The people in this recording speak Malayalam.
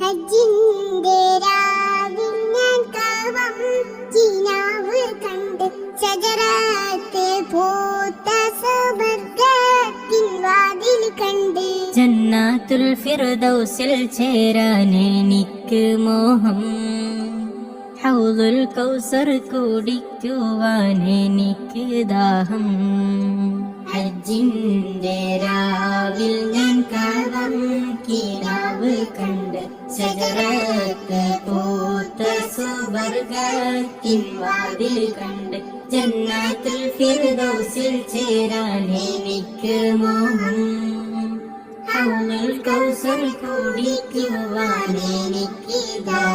ഹജ്ജിന്റെ രാവിൽ ഞാൻ കവം കിനാവ് കണ്ട് ശജറത്ത് പൂത്ത സുവർഗത്തിൻ വാതിൽ കണ്ട് ജന്നാത്തുൽ ഫിർദൗസിൽ ചേരാൻ എനിക്ക് മോഹം ഹൗദുൽ കൗസർ കുടിക്കുവാൻ എനിക്ക് ദാഹം ഹജ്ജിന്റെ രാവിൽ ഞാൻ കവം കിനാവ് കണ്ട് ശജറത്ത് പൂത്ത സുവർഗത്തിൻ വാതിൽ കണ്ട് ജന്നാത്തുൽ ഫിർദൗസിൽ ചേരാൻ എനിക്ക് മോഹം ഹൗദുൽ കൗസർ കുടിക്കുവാൻ എനിക്ക് ദാഹം